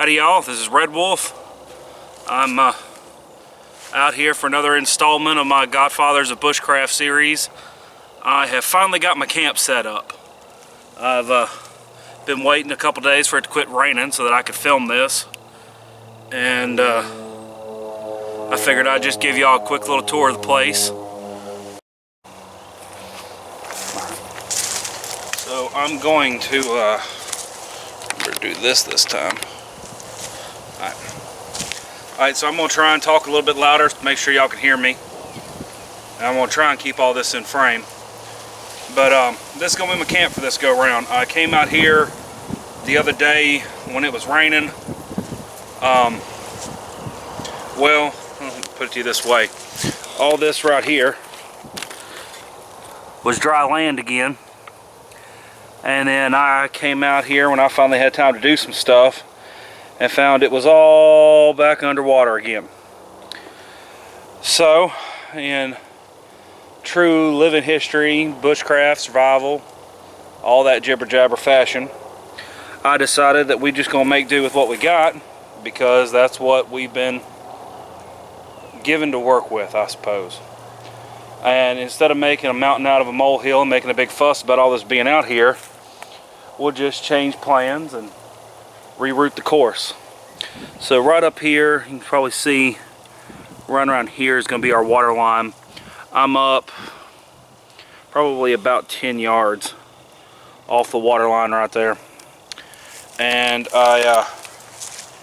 Howdy y'all, this is Redwolf. I'm out here for another installment of my Godfathers of Bushcraft series. I have finally got my camp set up. I've been waiting a couple days for it to quit raining so that I could film this. And I figured I'd just give y'all a quick little tour of the place. So I'm going to do this time. Alright, so I'm going to try and talk a little bit louder to make sure y'all can hear me. And I'm going to try and keep all this in frame. But this is going to be my camp for this go round. I came out here the other day when it was raining. Well, I'll put it to you this way. All this right here was dry land again. And then I came out here when I finally had time to do some stuff and found it was all back underwater again. So, in true living history, bushcraft, survival, all that jibber jabber fashion, I decided that we're just gonna make do with what we got because that's what we've been given to work with, I suppose. And instead of making a mountain out of a molehill and making a big fuss about all this being out here, we'll just change plans and reroute the course. So right up here, you can probably see right around here is going to be our water line. I'm up probably about 10 yards off the water line right there. And I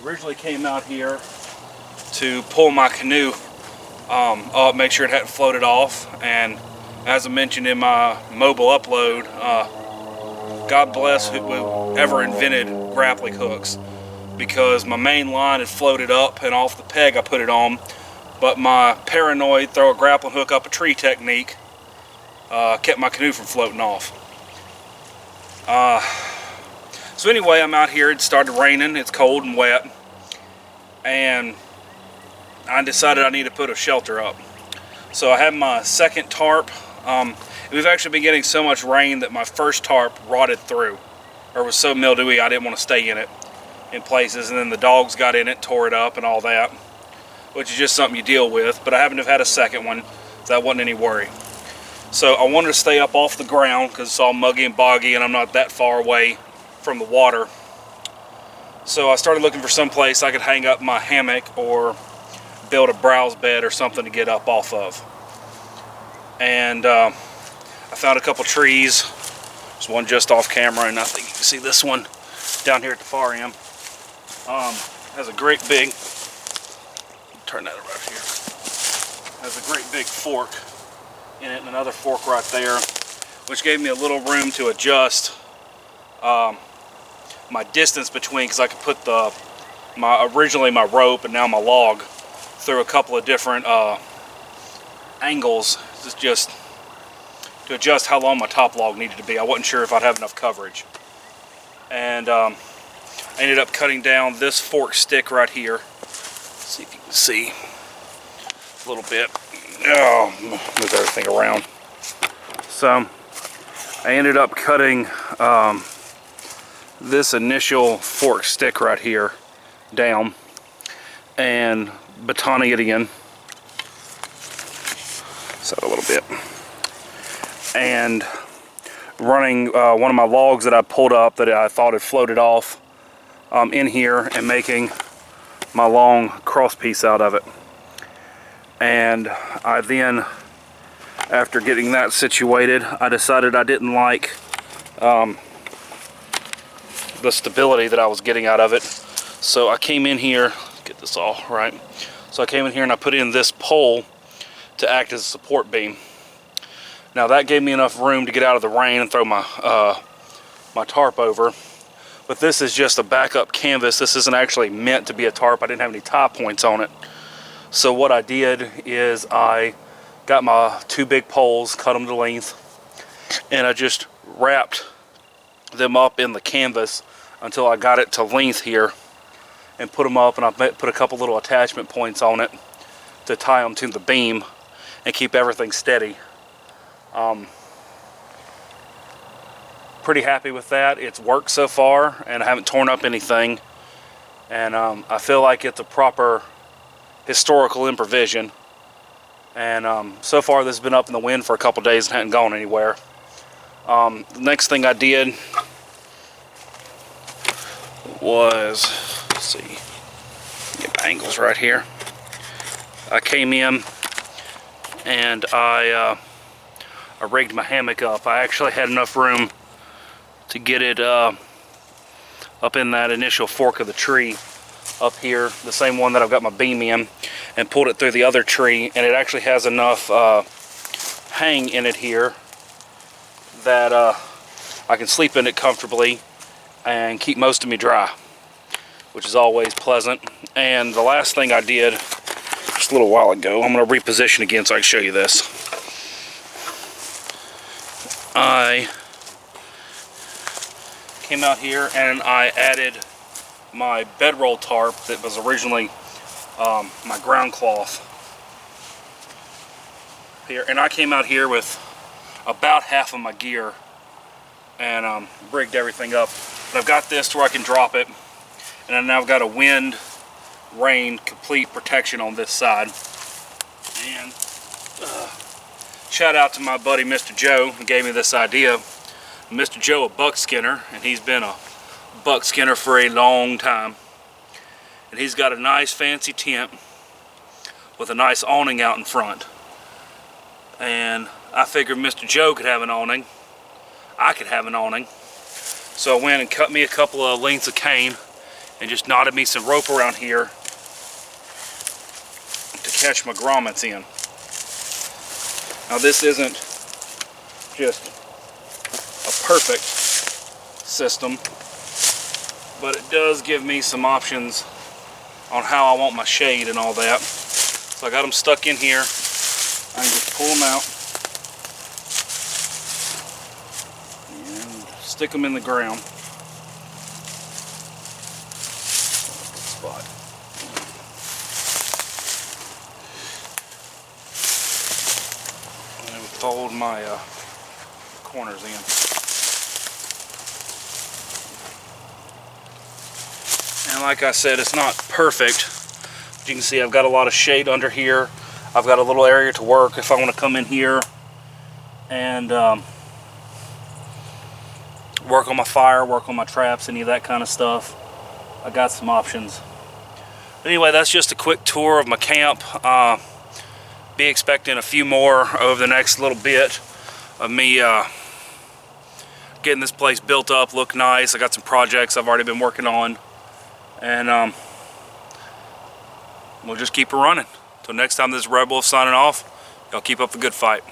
originally came out here to pull my canoe up, make sure it hadn't floated off. And as I mentioned in my mobile upload, God bless whoever invented grappling hooks, because my main line had floated up and off the peg I put it on, but my paranoid throw a grappling hook up a tree technique kept my canoe from floating off. So anyway, I'm out here. It started raining. It's cold and wet, and I decided I need to put a shelter up. So I have my second tarp. We've actually been getting so much rain that my first tarp rotted through, or was so mildewy I didn't want to stay in it in places, and then the dogs got in it, tore it up and all that, which is just something you deal with. But I happen to have had a second one, so that wasn't any worry. So I wanted to stay up off the ground because it's all muggy and boggy and I'm not that far away from the water. So I started looking for some place I could hang up my hammock or build a browse bed or something to get up off of. And I found a couple trees. There's one just off camera, and I think you can see this one down here at the far end. Has a great big, turn that around here, has a great big fork in it and another fork right there, which gave me a little room to adjust my distance between, because I could put originally my rope and now my log through a couple of different angles, just to adjust how long my top log needed to be. I wasn't sure if I'd have enough coverage. And I ended up cutting down this fork stick right here. Let's see if you can see a little bit. Oh, move everything around. So I ended up cutting this initial fork stick right here down and batoning it in. So a little bit. And running one of my logs that I pulled up that I thought had floated off in here and making my long cross piece out of it. And I then, after getting that situated, I decided I didn't like the stability that I was getting out of it. So I came in here, get this all right. So I came in here and I put in this pole to act as a support beam. Now that gave me enough room to get out of the rain and throw my my tarp over. But this is just a backup canvas. This isn't actually meant to be a tarp. I didn't have any tie points on it. So what I did is I got my two big poles, cut them to length, and I just wrapped them up in the canvas until I got it to length here, and put them up, and I put a couple little attachment points on it to tie them to the beam and keep everything steady. Pretty happy with that. It's worked so far, and I haven't torn up anything. and I feel like it's a proper historical improvision. And so far this has been up in the wind for a couple days and hadn't gone anywhere. The next thing I did was, let's see, get my angles right here. I came in and I rigged my hammock up. I actually had enough room to get it up in that initial fork of the tree up here, the same one that I've got my beam in, and pulled it through the other tree, and it actually has enough hang in it here that I can sleep in it comfortably and keep most of me dry, which is always pleasant. And the last thing I did just a little while ago, I'm going to reposition again so I can show you this. I came out here and I added my bedroll tarp that was originally my ground cloth here, and I came out here with about half of my gear and rigged everything up. But I've got this to where I can drop it, and then I've got a wind, rain, complete protection on this side. And shout out to my buddy Mr. Joe who gave me this idea. Mr. Joe, a buck skinner, and he's been a buck skinner for a long time, and he's got a nice fancy tent with a nice awning out in front. And I figured Mr. Joe could have an awning, I could have an awning, so I went and cut me a couple of lengths of cane and just knotted me some rope around here to catch my grommets in. Now this isn't just a perfect system, but it does give me some options on how I want my shade and all that. So I got them stuck in here. I can just pull them out and stick them in the ground. Good spot. And then fold my corners in. And like I said, it's not perfect. But you can see I've got a lot of shade under here. I've got a little area to work if I want to come in here and work on my fire, work on my traps, any of that kind of stuff. I got some options. But anyway, that's just a quick tour of my camp. Be expecting a few more over the next little bit of me getting this place built up, look nice. I got some projects I've already been working on. And we'll just keep it running. Till next time, this is Redwolf signing off. Y'all keep up the good fight.